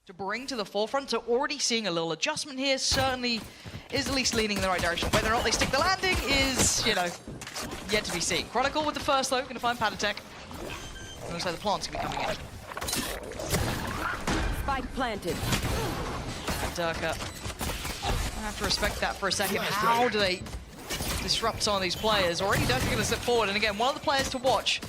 to bring to the forefront. So already seeing a little adjustment here, certainly is at least leaning in the right direction. Whether or not they stick the landing is, you know, yet to be seen. Chronicle with the first though, gonna find FNATIC. Looks like the plant's gonna be coming in. Spike planted. And Durka, I have to respect that for a second. How do they disrupt some of these players? Already Durka gonna step forward, and again, one of the players to watch.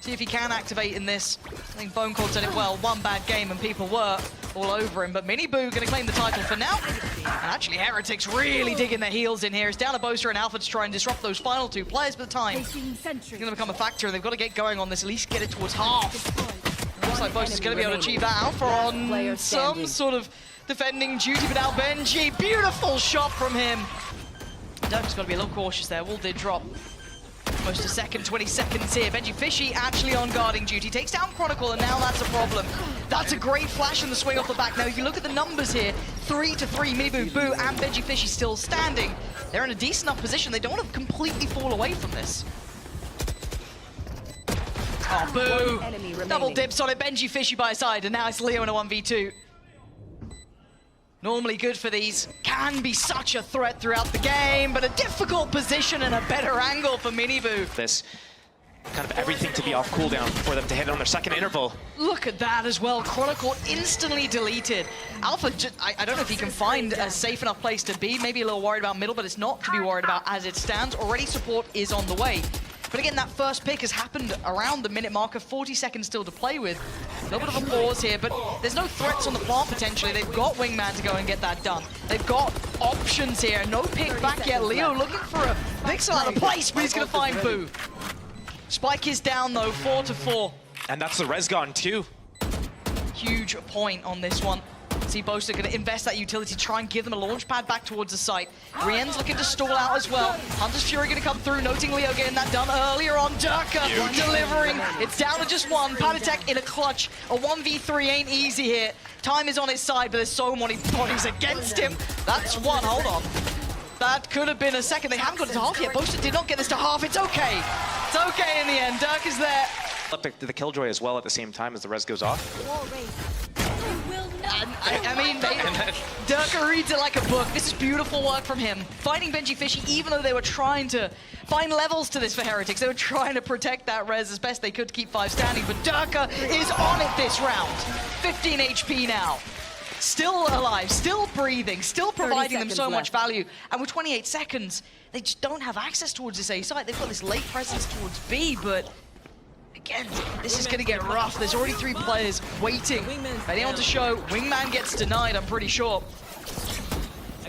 See if he can activate in this. I think Bone Cold said it well, one bad game and people were all over him, but Minibu gonna claim the title for now. And actually Heretics really digging their heels in here. It's down to Boaster and Alpha to try and disrupt those final two players, but the time it's gonna become a factor, and they've got to get going on this, at least get it towards half. It looks like Boaster's gonna be able to achieve that. Alpha on some sort of defending duty, but now Benji, beautiful shot from him. Durka's got to be a little cautious there. Wall did drop. Almost a second, 20 seconds here. Benji Fishy actually on guarding duty. Takes down Chronicle, and now that's a problem. That's a great flash in the swing off the back. Now, if you look at the numbers here, 3-3, Minibu, Boo, and Benji Fishy still standing. They're in a decent enough position. They don't want to completely fall away from this. Oh, Boo! Double dips on it. Benji Fishy by his side, and now it's Leo in a 1v2. Normally good for these, can be such a threat throughout the game, but a difficult position and a better angle for Minibu. This kind of everything to be off cooldown for them to hit on their second interval. Look at that as well, Chronicle instantly deleted. Alpha, I don't know if he can find a safe enough place to be, maybe a little worried about middle, but it's not to be worried about as it stands. Already support is on the way. But again, that first pick has happened around the minute marker, 40 seconds still to play with. A little bit of a pause here, but there's no threats on the plant potentially. They've got Wingman to go and get that done. They've got options here. No pick back yet. Leo looking for a pixel out of place, but he's going to find Boo. Spike is down though, 4-4. And that's the res gone too. Huge point on this one. See Boaster going to invest that utility, try and give them a launch pad back towards the site. Rien's looking to stall out as well. Hunter's Fury going to come through, noting Leo getting that done earlier on. Durka delivering. It's down to just one. FNATIC in a clutch. A 1v3 ain't easy here. Time is on his side, but there's so many bodies against him. That's one. Hold on. That could have been a second. They haven't got it to half yet. Boaster did not get this to half. It's okay. It's okay in the end. Durka's there. The Killjoy as well at the same time as the res goes off. I mean, Durka reads it like a book. This is beautiful work from him. Finding Benji Fishy, even though they were trying to find levels to this for Heretics, they were trying to protect that res as best they could to keep 5 standing, but Durka is on it this round. 15 HP now. Still alive, still breathing, still providing them so much value. And with 28 seconds, they just don't have access towards this A site. They've got this late presence towards B, but again, this is going to get rough. There's already 3 players waiting. Anyone to show. Wingman gets denied, I'm pretty sure.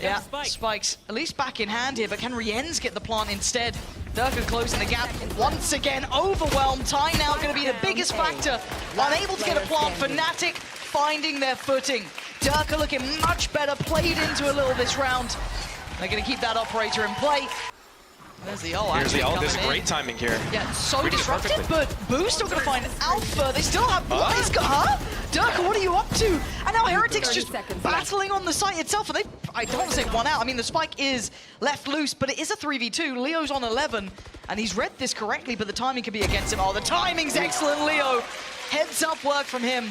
Yeah, Spike's at least back in hand here, but can Rienz get the plant instead? Durka closing the gap once again. Overwhelmed. Time now going to be the biggest factor. Unable to get a plant. FNATIC finding their footing. Durka looking much better. Played into a little this round. They're going to keep that operator in play. There's the ult. Here's the ult. There's great timing here. Yeah, so disruptive, but Boo's still gonna find Alpha. They still have what is Durka, what are you up to? And now Heretics just battling on the site itself. And I don't want to say one out. I mean, the spike is left loose, but it is a 3v2. Leo's on 11, and he's read this correctly, but the timing could be against him. Oh, the timing's excellent, Leo. Heads up work from him.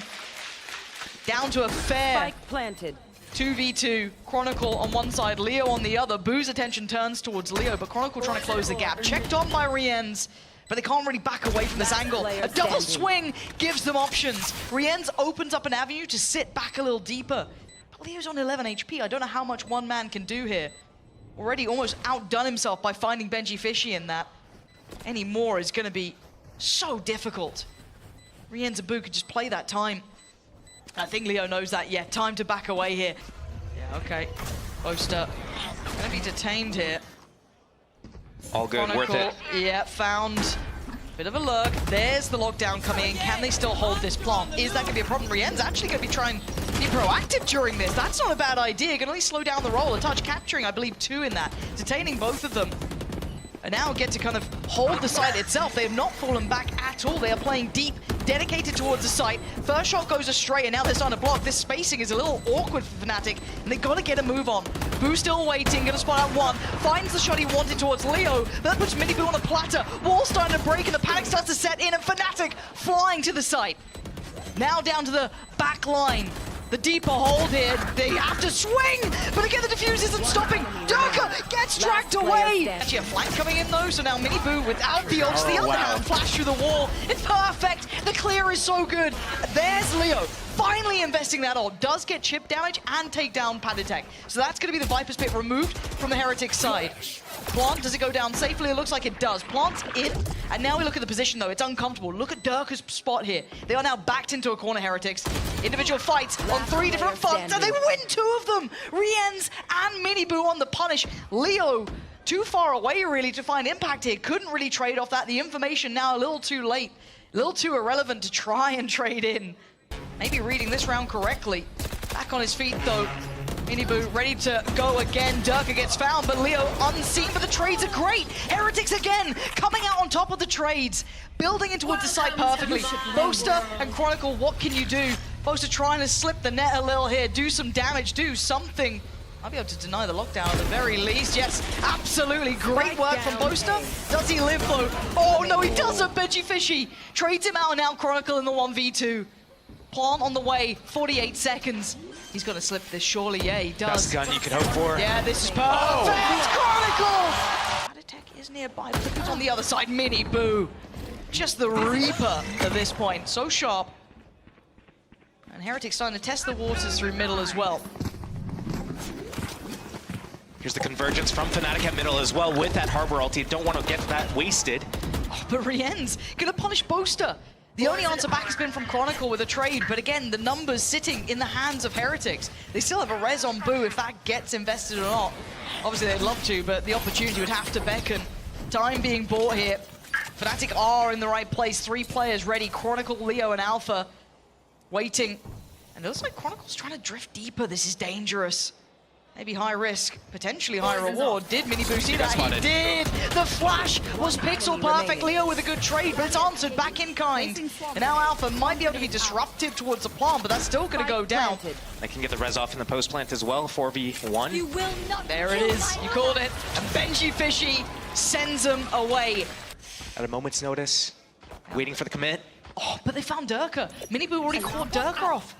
Down to a fair Spike planted. 2v2, Chronicle on one side, Leo on the other. Boo's attention turns towards Leo, but Chronicle trying to close the gap. Checked on by Rienz, but they can't really back away from this angle. A double swing gives them options. Rienz opens up an avenue to sit back a little deeper. But Leo's on 11 HP. I don't know how much one man can do here. Already almost outdone himself by finding Benji Fishy in that. Any more is going to be so difficult. Rienz and Boo could just play that time. I think Leo knows that, yeah. Time to back away here. Yeah, okay. Boaster gonna be detained here. All good, Chronicle, worth it. Yeah, found bit of a lurk. There's the lockdown coming in. Can they still hold this plant? Is that gonna be a problem? Rien's actually gonna be trying to be proactive during this. That's not a bad idea. Gonna at least slow down the roll. A touch capturing, I believe, 2 in that. Detaining both of them. And now get to kind of hold the site itself. They have not fallen back at all. They are playing deep, dedicated towards the site. First shot goes astray, and now they're starting to block. This spacing is a little awkward for FNATIC, and they got to get a move on. Boo still waiting, gonna spot out one. Finds the shot he wanted towards Leo, but that puts Minibu on a platter. Wall starting to break, and the panic starts to set in, and FNATIC flying to the site. Now down to the back line. the deeper hold here. They have to swing, but again, the defuse isn't stopping. Durka gets dragged away. Actually, a flank coming in though, so now Miniboo without the ults, the other hand flash through the wall. It's perfect. The clear is so good. There's Leo. Finally investing that ult. Does get chip damage and take down Panitek. So that's going to be the Viper's Pit removed from the Heretics side. Plant, does it go down safely? It looks like it does. Plant's in, and now we look at the position though. It's uncomfortable. Look at Durka's spot here. They are now backed into a corner, Heretics. Individual fights on 3 different fronts, and they win 2 of them. Riens and Miniboo on the punish. Leo, too far away really to find impact here. Couldn't really trade off that. The information now a little too late. A little too irrelevant to try and trade in. Maybe reading this round correctly. Back on his feet though. Miniboo ready to go again. Durka gets found, but Leo unseen, but the trades are great. Heretics again, coming out on top of the trades. Building into a site perfectly. Boaster and Chronicle, what can you do? Boaster trying to slip the net a little here, do some damage, do something. I'll be able to deny the lockdown at the very least. Yes, absolutely. Great work from Boaster. Does he live though? Oh no, he doesn't. Benji Fishy trades him out, and now Chronicle in the 1v2. Plant on the way, 48 seconds. He's gonna slip this surely. Yeah, he does. Best gun you could hope for. Yeah, this is perfect. Chronicle! Panitek is nearby, but look who's on the other side. Miniboo. Just the Reaper at this point. So sharp. And Heretics starting to test the waters through middle as well. Here's the convergence from FNATIC at middle as well with that Harbor ulti. Don't want to get that wasted. Oh, but Rien's gonna punish Boaster. The only answer back has been from Chronicle with a trade, but again, the numbers sitting in the hands of Heretics. They still have a res on Boo if that gets invested or not. Obviously they'd love to, but the opportunity would have to beckon. Time being bought here. FNATIC are in the right place. 3 players ready. Chronicle, Leo, and Alpha waiting. And it looks like Chronicle's trying to drift deeper. This is dangerous. Maybe high risk, potentially high reward. Did Miniboo see that? He did! The flash was pixel perfect. Leo with a good trade, but it's answered back in kind. And now Alpha might be able to be disruptive towards the plant, but that's still going to go down. They can get the res off in the post plant as well, 4v1. You will not. There it is, you called it. And Benji Fishy sends them away. At a moment's notice, waiting for the commit. Oh, but they found Durka. Miniboo already caught Durka off.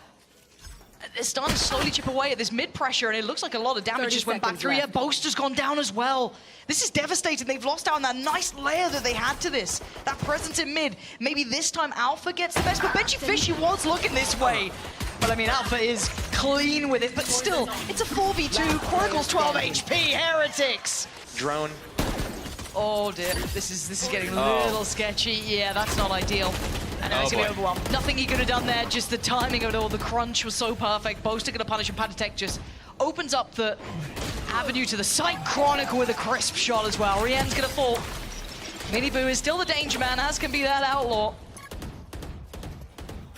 They're starting to slowly chip away at this mid pressure, and it looks like a lot of damage just went back through. Yeah, Boaster's gone down as well. This is devastating. They've lost out on that nice layer that they had to this. That presence in mid. Maybe this time Alpha gets the best, but Benji Fishy was looking this way. But I mean, Alpha is clean with it, but still, it's a 4v2. Chronicle's 12 HP, Heretics. Drone. Oh dear, this is getting a little sketchy. Yeah, that's not ideal. And now he's gonna be overwhelmed. Nothing he could have done there, just the timing of it all. The crunch was so perfect. Boaster gonna punish him. Panitek just opens up the avenue to the site. Chronicle with a crisp shot as well. Rien's gonna fall. Miniboo is still the danger man, as can be that outlaw.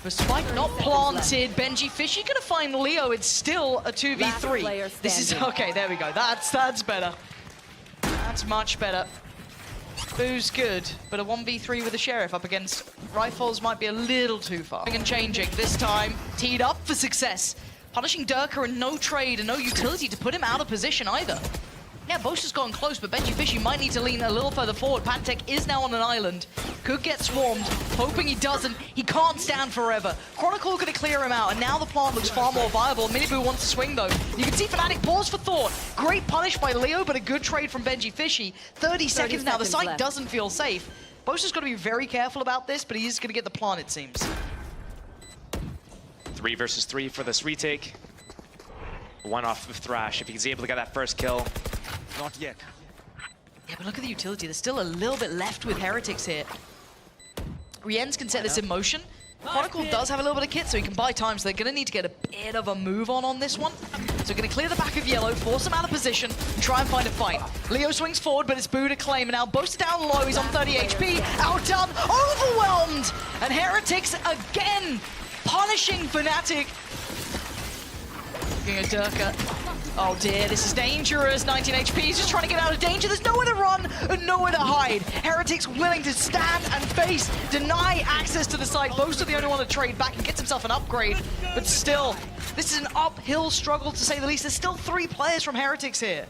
The spike not planted. Benji Fishy gonna find Leo. It's still a 2v3. This is okay, there we go. That's better. That's much better. Boo's good, but a 1v3 with the Sheriff up against Rifles might be a little too far. And changing, this time teed up for success. Punishing Durka and no trade and no utility to put him out of position either. Yeah, Boaster's gone close, but Benji Fishy might need to lean a little further forward. Panitek is now on an island. Could get swarmed, hoping he doesn't. He can't stand forever. Chronicle gonna clear him out, and now the plant looks far more viable. Miniboo wants to swing though. You can see FNATIC pause for thought. Great punish by Leo, but a good trade from Benji Fishy. 30 seconds now, the site doesn't feel safe. Boaster's gotta be very careful about this, but he is gonna get the plant, it seems. 3 versus 3 for this retake. 1 off of Thrash. If he's able to get that first kill. Not yet. Yeah, but look at the utility. There's still a little bit left with Heretics here. Riens can set this in motion. Chronicle does have a little bit of kit, so he can buy time, so they're going to need to get a bit of a move on this one. So going to clear the back of Yellow, force him out of position, and try and find a fight. Leo swings forward, but it's Boo to claim, and now Boaster down low, he's on 30 HP, outdone, overwhelmed! And Heretics again, punishing FNATIC. Looking at Durka. Oh dear, this is dangerous. 19 HP, he's just trying to get out of danger. There's nowhere to run and nowhere to hide. Heretics willing to stand and face, deny access to the site. Boaster the only one to trade back and gets himself an upgrade. But still, this is an uphill struggle to say the least. There's still 3 players from Heretics here.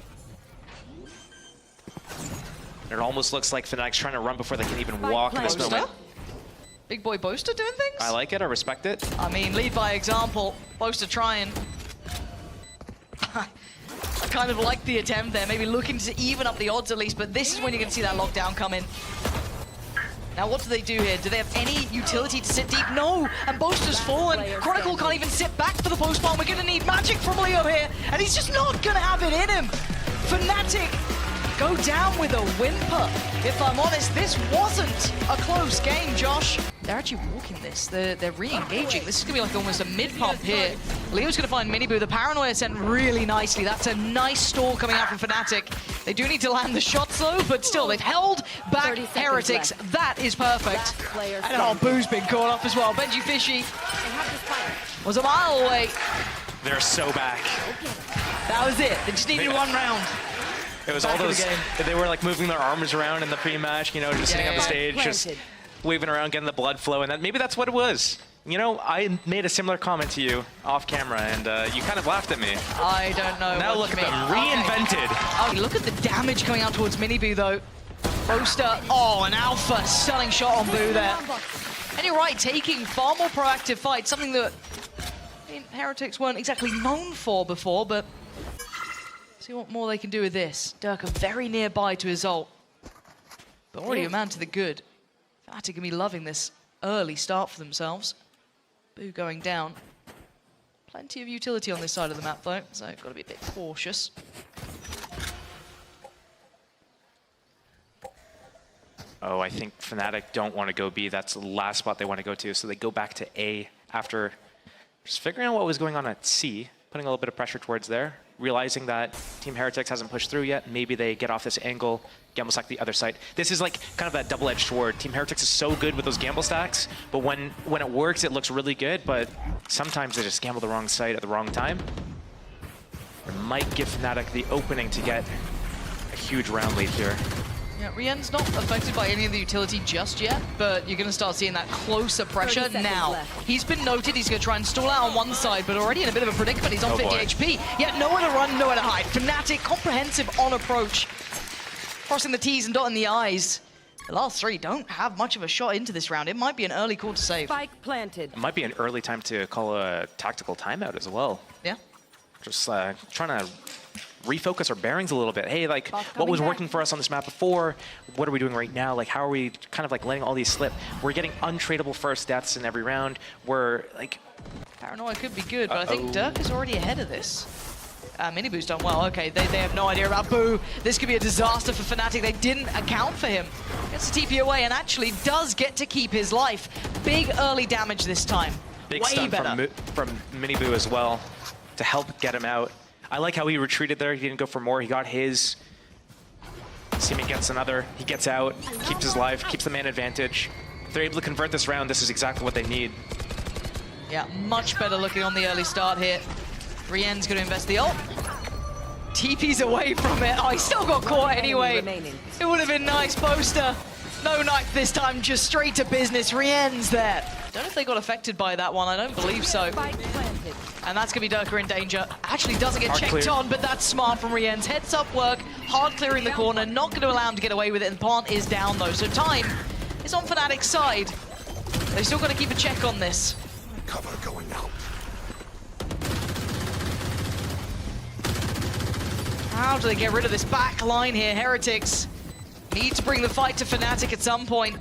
It almost looks like FNATIC's trying to run before they can even walk in this moment. Big boy Boaster doing things? I like it, I respect it. I mean, lead by example. Boaster trying. I kind of like the attempt there, maybe looking to even up the odds at least, but this is when you're going to see that lockdown come in. Now, what do they do here? Do they have any utility to sit deep? No! And Boaster's fallen. Chronicle can't even sit back for the post-bomb. We're going to need magic from Leo here, and he's just not going to have it in him. FNATIC go down with a whimper. If I'm honest, this wasn't a close game, Josh. They're actually walking this. They're re-engaging. This is going to be like almost a mid-pump here. Leo's going to find Minibu. The Paranoia sent really nicely. That's a nice stall coming out from FNATIC. They do need to land the shots, though, but still, they've held back Heretics. That is perfect. And oh, Boo's been caught up as well. Benji Fishy was a mile away. They're so back. That was it. They just needed one round. It was all those, they were like moving their arms around in the pre-match, you know, just sitting on the stage, just waving around, getting the blood flow, and maybe that's what it was. You know, I made a similar comment to you off camera, and you kind of laughed at me. I don't know. Now look at them, reinvented. Okay, look at the damage coming out towards Minibu, though. Boaster, oh, an alpha, stunning shot on Boo there. And you're right, taking far more proactive fights, something that I mean, Heretics weren't exactly known for before, but see what more they can do with this. Durka very nearby to his ult, but already a man to the good. FNATIC can be loving this early start for themselves. Boo going down. Plenty of utility on this side of the map, though, so got to be a bit cautious. Oh, I think FNATIC don't want to go B. That's the last spot they want to go to, so they go back to A after just figuring out what was going on at C, putting a little bit of pressure towards there, realizing that Team Heretics hasn't pushed through yet. Maybe they get off this angle, gamble stack the other side. This is like kind of that double-edged sword. Team Heretics is so good with those gamble stacks, but when it works, it looks really good, but sometimes they just gamble the wrong side at the wrong time. It might give FNATIC the opening to get a huge round lead here. Yeah, Rien's not affected by any of the utility just yet, but you're going to start seeing that closer pressure now. He's been noted, he's going to try and stall out on one side, but already in a bit of a predicament. He's on 50 HP, yet nowhere to run, nowhere to hide. FNATIC, comprehensive on approach. Crossing the T's and dotting the I's. The last three don't have much of a shot into this round. It might be an early call to save. Spike planted. It might be an early time to call a tactical timeout as well. Yeah. Just trying to refocus our bearings a little bit. Hey, like, what was working for us on this map before? What are we doing right now? Like, how are we kind of like letting all these slip? We're getting untradeable first deaths in every round. We're like... Paranoia could be good, but I think Dirk is already ahead of this. Minibu's done well. Okay, they have no idea about Boo. This could be a disaster for FNATIC. They didn't account for him. Gets the TP away and actually does get to keep his life. Big early damage this time. Big way stun better. from Minibu as well to help get him out. I like how he retreated there. He didn't go for more. He got his. Seaman gets another. He gets out, keeps his life, keeps the man advantage. If they're able to convert this round, this is exactly what they need. Yeah, much better looking on the early start here. Rien's going to invest the ult. TP's away from it. Oh, he still got caught anyway. It would have been nice, Boaster. No knife this time, just straight to business. Rien's there. Don't know if they got affected by that one. I don't believe so. And that's going to be Durka in danger. Actually doesn't get checked on, but that's smart from Rien's. Heads up work, hard clearing the corner, not going to allow him to get away with it, and Plant is down though. So time is on FNATIC's side. They still got to keep a check on this. Cover going out. How do they get rid of this back line here? Heretics need to bring the fight to FNATIC at some point.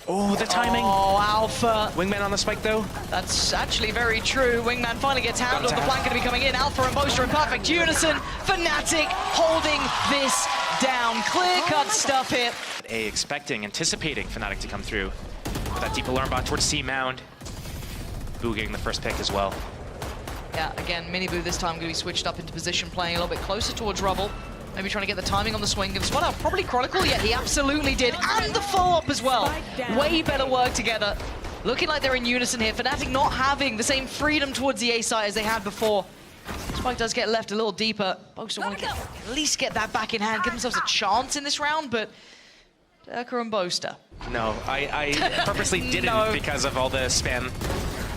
Oh, the timing. Oh, Alpha. Wingman on the spike, though. That's actually very true. Wingman finally gets handled. The flank going to be coming in. Alpha and Boaster in perfect unison. FNATIC holding this down. Clear-cut stuff here. Expecting, anticipating FNATIC to come through. With that deep alarm bot towards C mound. Boo getting the first pick as well. Yeah, again, Minibu this time going to be switched up into position, playing a little bit closer towards Rubble. Maybe trying to get the timing on the swing. And spot out probably Chronicle, yeah, he absolutely did. And the follow-up as well. Way better work together. Looking like they're in unison here. FNATIC not having the same freedom towards the A site as they had before. Spike does get left a little deeper. Boaster want to at least get that back in hand, give themselves a chance in this round, but Durka and Boaster. No, I purposely didn't because of all the spam.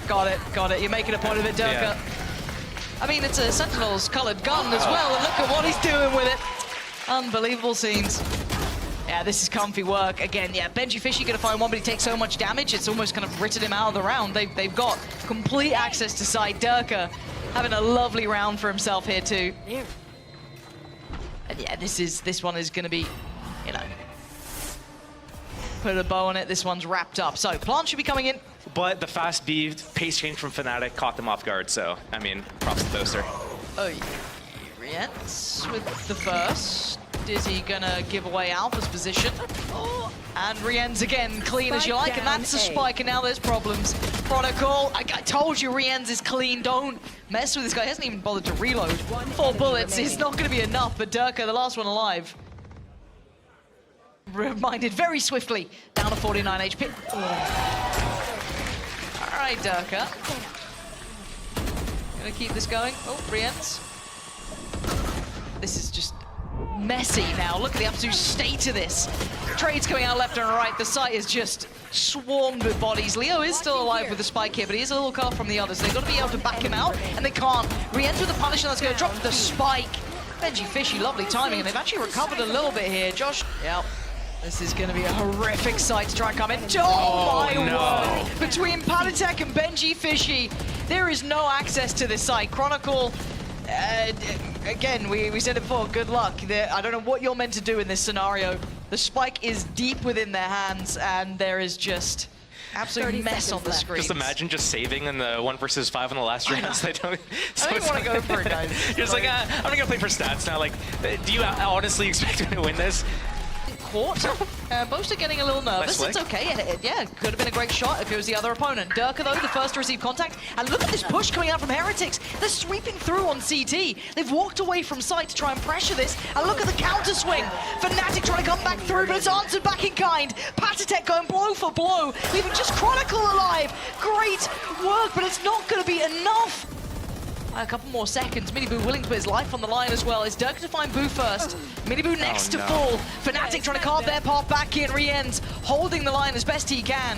Got it. You're making a point of it, Durka. Yeah. I mean, it's a Sentinel's colored gun as well, and look at what he's doing with it. Unbelievable scenes. Yeah, this is comfy work. Again, yeah, Benji Fishy gonna find one, but he takes so much damage, it's almost kind of written him out of the round. They've got complete access to side. Durka having a lovely round for himself here too. And yeah, this one is gonna be, you know, put a bow on it. This one's wrapped up. So Plant should be coming in. But the fast B pace change from FNATIC caught them off guard, so, I mean, props to Boaster. Oh, Rientz with the first. Is he gonna give away Alpha's position? Oh, and Rientz again, clean as you like, and that's a spike, and now there's problems. Chronicle, I told you Rientz is clean, don't mess with this guy. He hasn't even bothered to reload. 4 bullets is not gonna be enough, but Durka, the last one alive. Reminded very swiftly, down to 49 HP. All right, Durka. Gonna keep this going. Oh, Rientz. This is just messy now. Look at the absolute state of this. Trades coming out left and right. The site is just swarmed with bodies. Leo is still alive with the spike here, but he is a little cut off from the others. They've got to be able to back him out, and they can't. Re-enter with the punish, and that's going to drop the spike. Benji Fishy, lovely timing, and they've actually recovered a little bit here. Josh, yeah. This is going to be a horrific sight to try and come in. Oh my word! Between FNATIC and Benji Fishy, there is no access to this site. Chronicle, again, we said it before, good luck. I don't know what you're meant to do in this scenario. The spike is deep within their hands, and there is just absolute mess on the screen. Just imagine just saving in the 1 versus 5 in the last rounds. I don't want to go for it, guys. You're just like, I'm going to play for stats now. Like, do you honestly expect me to win this? Caught. Boaster getting a little nervous. It's okay. Yeah, could have been a great shot if it was the other opponent. Durka, though, the first to receive contact. And look at this push coming out from Heretics. They're sweeping through on CT. They've walked away from site to try and pressure this. And look at the counter swing. FNATIC trying to come back through, but it's answered back in kind. FNATIC going blow for blow, leaving just Chronicle alive. Great work, but it's not going to be enough. A couple more seconds. Miniboo willing to put his life on the line as well. Is Durka to find Boo first? Miniboo next to fall. FNATIC trying to carve their path back in. Rientz holding the line as best he can.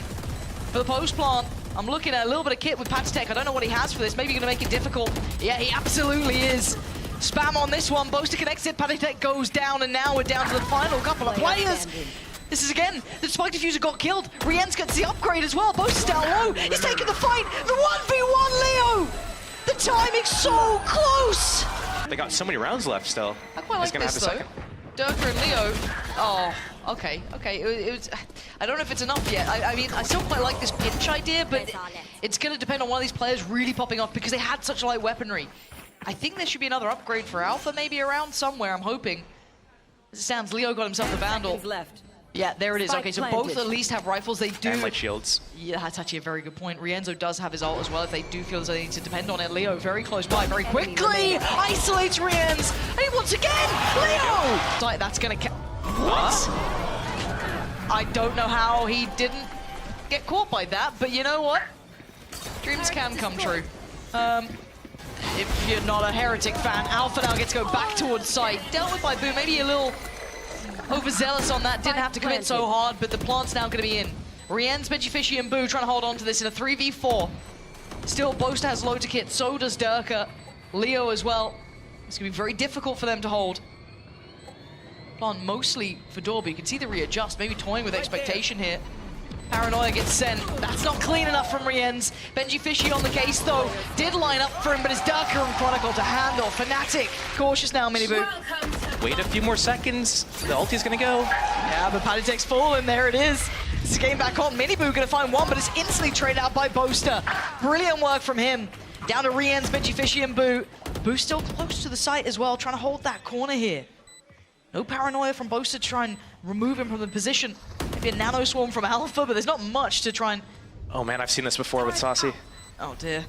For the post plant, I'm looking at a little bit of kit with FNATIC. I don't know what he has for this. Maybe going to make it difficult. Yeah, he absolutely is. Spam on this one. Boaster connects it. FNATIC goes down, and now we're down to the final couple of players. This is again, the spike diffuser got killed. Rientz gets the upgrade as well. Boaster's down low. He's taking the fight. The 1v1 Leo. The timing's so close! They got so many rounds left still. I quite like this though. Durka and Leo. Oh, okay. It was. I don't know if it's enough yet. I mean, I still quite like this pinch idea, but it's going to depend on one of these players really popping off because they had such light weaponry. I think there should be another upgrade for Alpha maybe around somewhere, I'm hoping. As it sounds, Leo got himself the Vandal. Yeah, there it is. Okay, so both at least have rifles. They do. And light shields. Yeah, that's actually a very good point. Rienzo does have his ult as well if they do feel as though they need to depend on it. Leo very close by, very quickly isolates Rienz. And once again, Leo! That's going to what? I don't know how he didn't get caught by that, but you know what? Dreams can come true. If you're not a Heretic fan, Alpha now gets to go back towards site. Dealt with by Boo, maybe a little overzealous on that, didn't have to commit so hard, but the plant's now going to be in. Rientz, Benji Fishy, and Boo trying to hold on to this in a 3v4. Still, Boaster has loads of kit, so does Durka. Leo as well. It's going to be very difficult for them to hold. Plant mostly for Dorby. You can see the readjust, maybe toying with expectation here. Paranoia gets sent. That's not clean enough from Rientz. Benji Fishy on the case, though. Did line up for him, but it's Durka and Chronicle to handle. FNATIC cautious now, Miniboo. Wait a few more seconds. The ulti's gonna go. Yeah, but FNATIC's fallen. There it is. This is game back on. Miniboo gonna find one, but it's instantly traded out by Boaster. Brilliant work from him. Down to Rientz, Benji Fishy, and Boo. Boo still close to the site as well, trying to hold that corner here. No paranoia from Boaster to try and remove him from the position. Maybe a nano swarm from Alpha, but there's not much to try and... Oh man, I've seen this before with Saucy. Oh dear.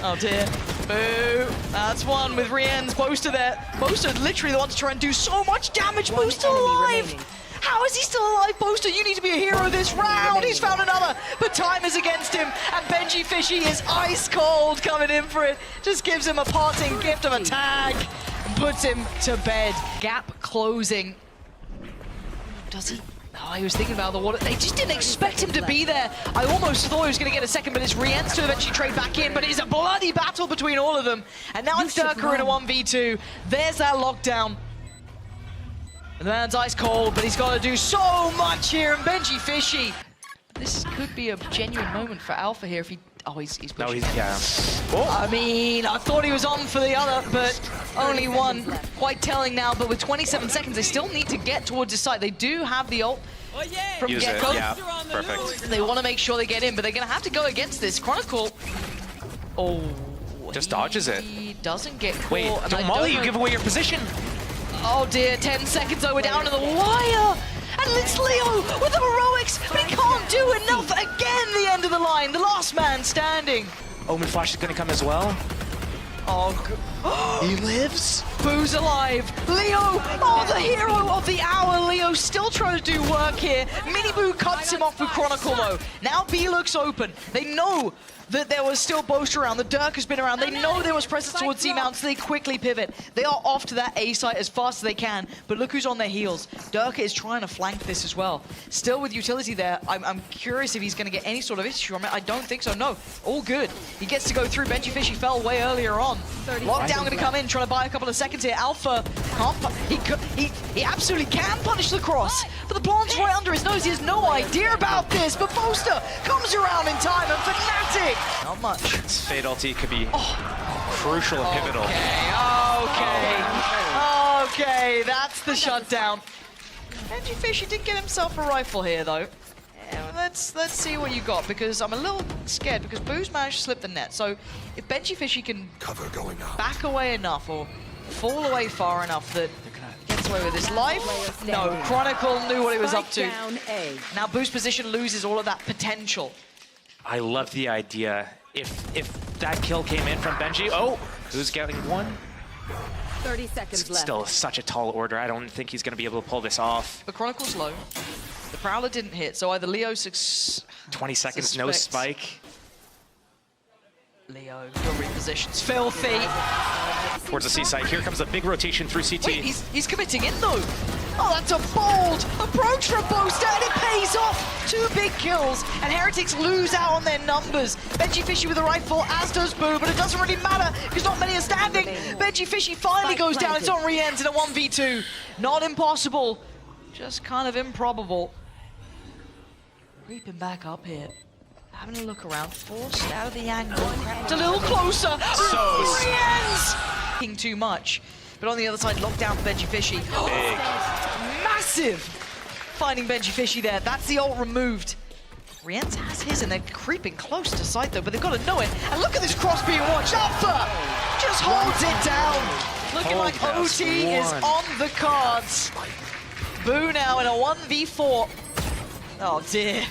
Oh dear. Boo. That's one with Rientz. Boaster there. Boaster literally the one to try and do so much damage. Boo's still alive. How is he still alive, Boaster? You need to be a hero this round. He's found another, but time is against him. And Benji Fishy is ice cold coming in for it. Just gives him a parting gift of a tag and puts him to bed. Gap closing. Does he? Oh, he was thinking about the water. They just didn't expect him to be there. I almost thought he was going to get a second, but it's Rientz to eventually trade back in. But it's a bloody battle between all of them. And now it's Durka in a 1v2. There's that lockdown. The man's ice cold, but he's got to do so much here. And Benji Fishy, this could be a genuine moment for Alpha here if he... Oh, he's pushing. No, yeah. I mean, I thought he was on for the other, but only one. Quite telling now, but with 27 seconds, they still need to get towards the site. They do have the ult from Use it, get-go. yeah, perfect. They want to make sure they get in, but they're going to have to go against this. Chronicle... Oh... Just dodges it. He doesn't get caught. Wait, and I don't Molly, know- you give away your position. Oh dear, 10 seconds though, we're down to the wire! And it's Leo with the heroics, but he can't do enough. Again, the end of the line, the last man standing. Omen Flash is gonna come as well. Oh, He lives. Boo's alive. Leo, oh, the hero of the hour. Leo still trying to do work here. Mini Boo cuts him off with Chronicle though. Now B looks open. They know that there was still Boast around. The Dirk has been around. They know there was presence towards C-Mount, so they quickly pivot. They are off to that A site as fast as they can, but look who's on their heels. Dirk is trying to flank this as well. Still with utility there. I'm curious if he's going to get any sort of issue on it. I don't think so, no. All good. He gets to go through. Benji Fishy fell way earlier on. Lockdown going to come in, trying to buy a couple of seconds here. Alpha can't, he absolutely can punish the cross, but the plant's right under his nose. He has no idea about this, but Boaster comes around in time, and FNATIC, not much. This Fade ulti could be crucial and pivotal. Okay, that's the shutdown. Benji Fishy did get himself a rifle here, though. Let's see what you got, because I'm a little scared, because Boo's managed to slip the net. So if Benji Fishy can back away enough or fall away far enough that he gets away with his life, no. Chronicle knew what he was up to. Now Boo's position loses all of that potential. I love the idea. If that kill came in from Benji, oh, who's getting one? 30 seconds left. Still such a tall order. I don't think he's going to be able to pull this off. The Chronicle's low. The Prowler didn't hit, so either Leo 20 seconds, no spike. Leo, your reposition's filthy. Towards the C side. Here comes a big rotation through CT. Wait, he's committing in though. Oh, that's a bold approach from Boaster, and it pays off. 2 big kills, and Heretics lose out on their numbers. Benji Fishy with a rifle, as does Boo, but it doesn't really matter because not many are standing. Benji Fishy finally goes down. It's on re-ends in a 1v2. Not impossible, just kind of improbable. Creeping back up here. Having a look around, forced out of the angle, crept a little closer. Re-ends! Too much. But on the other side, lockdown for Benji Fishy. Big. Massive! Finding Benji Fishy there. That's the ult removed. Rienz has his, and they're creeping close to sight though, but they've got to know it. And look at this cross being watched. Alpha just holds it down. Looking like OT is on the cards. Boo now in a 1v4. Oh dear.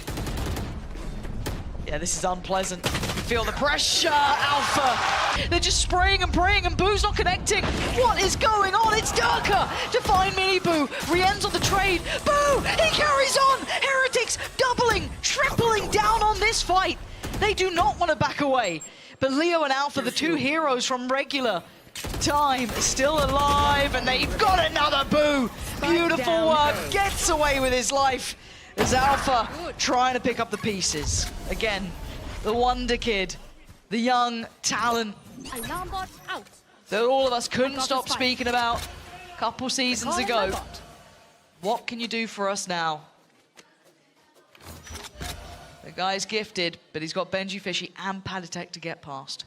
Yeah, this is unpleasant. You feel the pressure, Alpha. They're just spraying and praying, and Boo's not connecting. What is going on? It's Durka to find Mini Boo. Rien's on the trade. Boo! He carries on. Heretics doubling, tripling down on this fight. They do not want to back away. But Leo and Alpha, the 2 heroes from regular time, still alive, and they've got another Boo. Beautiful work. Gets away with his life. As Alpha trying to pick up the pieces. Again, the wonder kid, the young talent Alarm bot out. that all of us couldn't stop speaking about a couple seasons ago. What can you do for us now? The guy's gifted, but he's got Benji Fishy and Padatek to get past.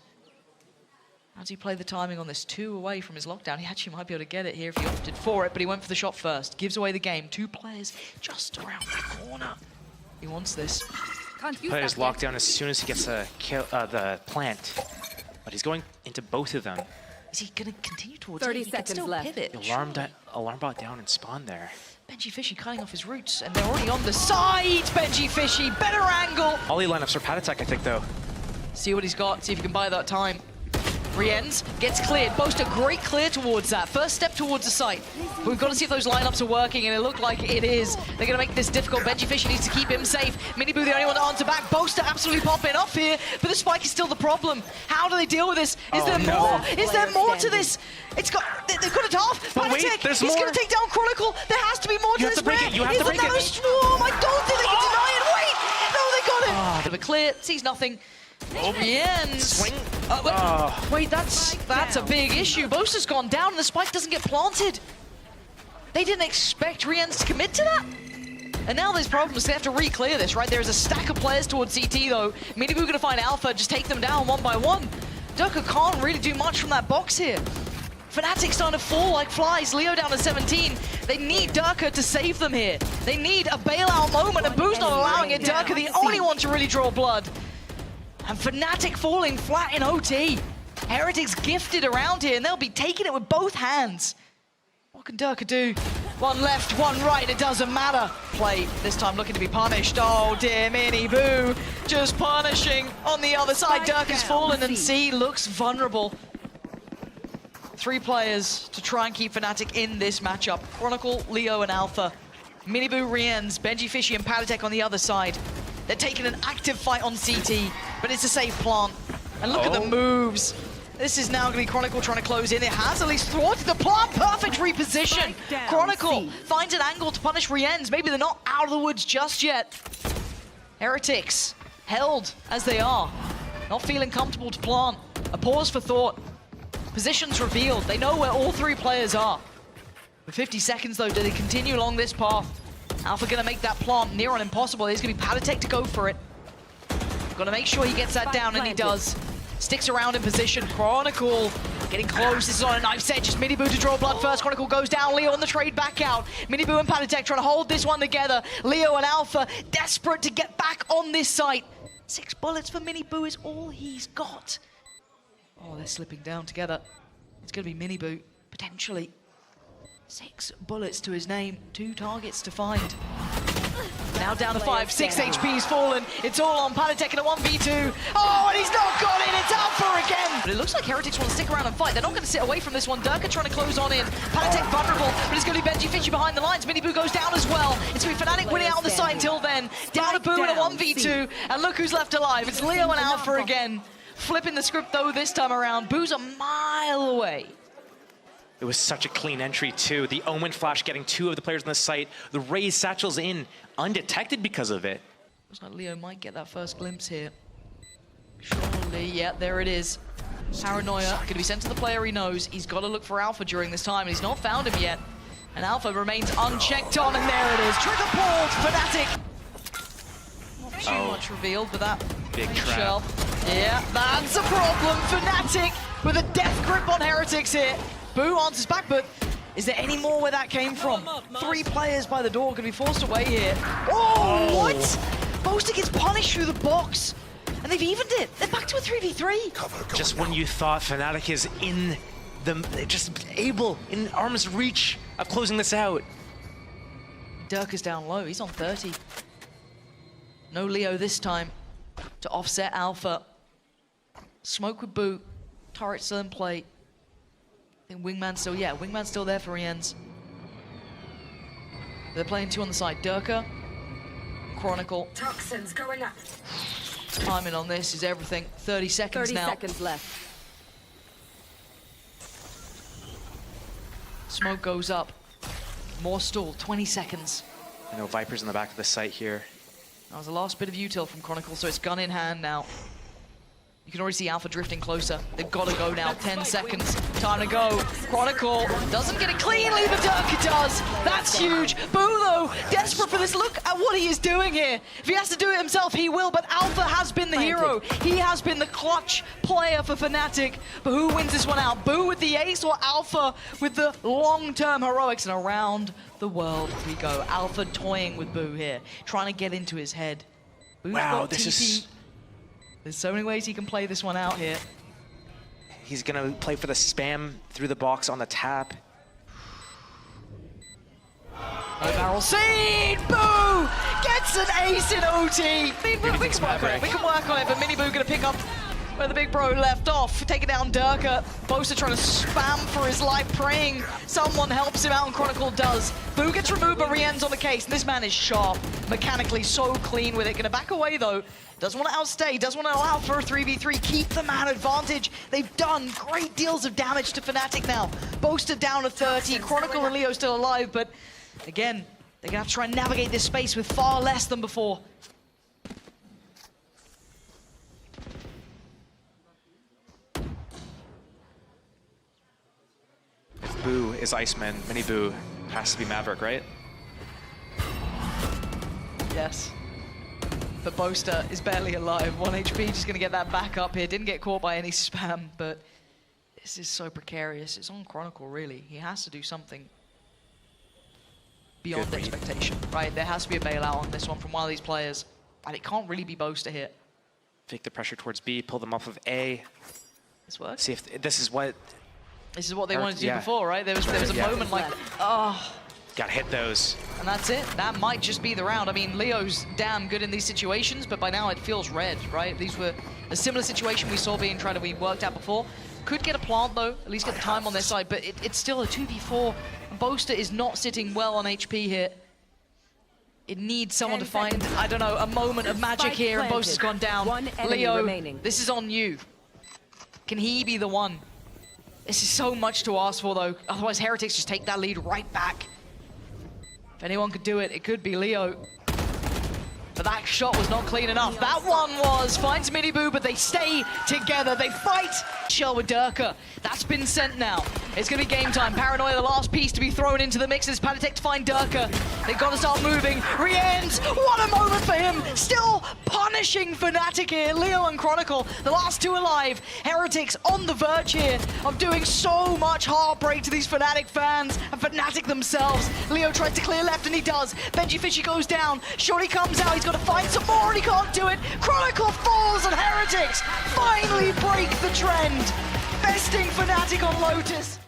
How does he play the timing on this? 2 away from his lockdown. He actually might be able to get it here if he opted for it, but he went for the shot first. Gives away the game. 2 players just around the corner. He wants this. Players locked down as soon as he gets the plant. But he's going into both of them. Is he going to continue towards 30 it? He can still seconds left. pivot. Alarm bot down and spawn there. Benji Fishy cutting off his roots, and they're already on the side. Benji Fishy, better angle. Ollie lineups for Padatek, I think, though. See what he's got, see if he can buy that time. Rienz gets cleared. Boast a great clear towards that. First step towards the site. But we've got to see if those lineups are working, and it looked like it is. They're going to make this difficult. Benji Fisher needs to keep him safe. Mini Boo the only one to answer back. Boaster absolutely popping off here, but the spike is still the problem. How do they deal with this? Is there more? Is there more to this? They've got it half. But wait, there's more. He's going to take down Chronicle. There has to be more to this. You have to break it. Swarm. I don't think they can deny it. Wait! No, they got it. Bit of a clear. Sees nothing. Swing. Wait, that's a big issue. Boaster's gone down and the spike doesn't get planted. They didn't expect Riens to commit to that. And now there's problems. They have to re-clear this, right? There's a stack of players towards CT, though. Minibu gonna find Alpha, just take them down one by one. Durka can't really do much from that box here. FNATIC starting to fall like flies. Leo down to 17. They need Durka to save them here. They need a bailout moment, and Boo's not allowing it. Durka the only one to really draw blood. And FNATIC falling flat in OT. Heretics gifted around here, and they'll be taking it with both hands. What can Durka do? One left, one right, it doesn't matter. Play this time looking to be punished. Oh dear, Minibu just punishing on the other side. Durka's fallen, and C looks vulnerable. 3 players to try and keep FNATIC in this matchup. Chronicle, Leo, and Alpha. Minibu, Riens, Benji Fishy, and Patatek on the other side. They're taking an active fight on CT, but it's a safe plant. And look at the moves. This is now going to be Chronicle trying to close in. It has at least thwarted the plant. Perfect reposition. Chronicle finds an angle to punish Riens. Maybe they're not out of the woods just yet. Heretics held as they are. Not feeling comfortable to plant. A pause for thought. Positions revealed. They know where all 3 players are. With 50 seconds though, do they continue along this path? Alpha gonna make that plant near on impossible. There's gonna be Patatek to go for it. Gotta make sure he gets that down, and he does. Sticks around in position. Chronicle getting close. This is on a knife's edge. Just Minibu to draw blood first. Chronicle goes down. Leo on the trade back out. Minibu and Patatek trying to hold this one together. Leo and Alpha desperate to get back on this site. 6 bullets for Minibu is all he's got. Oh, they're slipping down together. It's going to be Minibu, potentially. 6 bullets to his name, 2 targets to find. Now down to 5, 6 HP's fallen. It's all on Patatek in a 1v2. Oh, and he's not got it, it's Alpha again! But it looks like Heretics want to stick around and fight. They're not going to sit away from this one. Durka trying to close on in. Patatek vulnerable, but it's going to be Benji Fishy behind the lines. Minibu goes down as well. It's going to be FNATIC winning out on the side until then. Down to Boo in a 1v2, and look who's left alive. It's Leo and Alpha again. Flipping the script though this time around. Boo's a mile away. It was such a clean entry too. The Omen flash getting 2 of the players on the site. The raised satchels in, undetected because of it. Looks like Leo might get that first glimpse here. Surely, yeah, there it is. Paranoia, gonna be sent to the player he knows. He's gotta look for Alpha during this time, and he's not found him yet. And Alpha remains unchecked on, and there it is. Trigger pulled, FNATIC. Not too much revealed, but that big trap. Shell. Yeah, that's a problem. FNATIC with a death grip on Heretics here. Boo answers back, but is there any more where that came from? 3 players by the door gonna be forced away here. Oh, what? Boaster gets punished through the box, and they've evened it. They're back to a 3v3. Just when you thought FNATIC is in the, just able, in arm's reach of closing this out. Durka's down low, he's on 30. No Leo this time to offset Alpha. Smoke with Boo, turret still in play. I think Wingman's still, yeah, Wingman's still there for Riens. They're playing 2 on the side. Durka, Chronicle. Toxins going up. Timing on this is everything. 30 seconds 30 now. seconds left. Smoke goes up. More stall, 20 seconds. I know Viper's in the back of the site here. That was the last bit of util from Chronicle, so it's gun in hand now. You can already see Alpha drifting closer. They've got to go now. 10 seconds. Time to go. Chronicle doesn't get it cleanly, but Durka does. That's huge. Boo, though, desperate for this. Look at what he is doing here. If he has to do it himself, he will, but Alpha has been the hero. He has been the clutch player for FNATIC. But who wins this one out? Boo with the ace or Alpha with the long-term heroics? And around the world we go. Alpha toying with Boo here, trying to get into his head. Boo's Wow, got this TP. is... There's so many ways he can play this one out here. He's gonna play for the spam through the box on the tap. No barrel seed! Boo! Gets an ace in OT! We can work on it, but Minibu gonna pick up where the big bro left off, taking down Durka. Boaster trying to spam for his life, praying someone helps him out, and Chronicle does. Boo gets removed, but Rien's on the case. This man is sharp, mechanically so clean with it. Gonna back away though. Doesn't want to outstay, doesn't want to allow for a 3v3, keep the man advantage. They've done great deals of damage to FNATIC now. Boaster down to 30, Chronicle and Leo still alive, but again, they're gonna have to try and navigate this space with far less than before. Boo is Iceman, Mini Boo has to be Maverick, right? Yes. But Boaster is barely alive. 1 HP, just gonna get that back up here. Didn't get caught by any spam, but this is so precarious. It's on Chronicle, really. He has to do something beyond expectation, right? There has to be a bailout on this one from one of these players, and it can't really be Boaster here. Fake the pressure towards B, pull them off of A. This works. See if this is what... This is what they wanted to do before, right? There was a moment like, oh. Gotta hit those. And that's it. That might just be the round. I mean, Leo's damn good in these situations, but by now it feels red, right? These were a similar situation we saw being tried to be worked out before. Could get a plant, though, at least get the time on their side, but it's still a 2v4. Boaster is not sitting well on HP here. It needs someone to find, I don't know, a moment of magic here, and Boaster's gone down. Leo, this is on you. Can he be the one? This is so much to ask for, though. Otherwise, Heretics just take that lead right back. If anyone could do it, it could be Leo. But that shot was not clean enough. That one was. Finds Miniboo, but they stay together. They fight. Shell with Durka. That's been sent now. It's going to be game time. Paranoia, the last piece to be thrown into the mix. It's FNATIC to find Durka. They've got to start moving. Rienz, what a moment for him. Still punishing FNATIC here. Leo and Chronicle, the last two alive. Heretics on the verge here of doing so much heartbreak to these FNATIC fans and FNATIC themselves. Leo tries to clear left, and he does. Benji Fishy goes down. Shorty comes out. He's got to find some more, and he can't do it. Chronicle falls, and Heretics finally break the trend. Besting FNATIC on Lotus.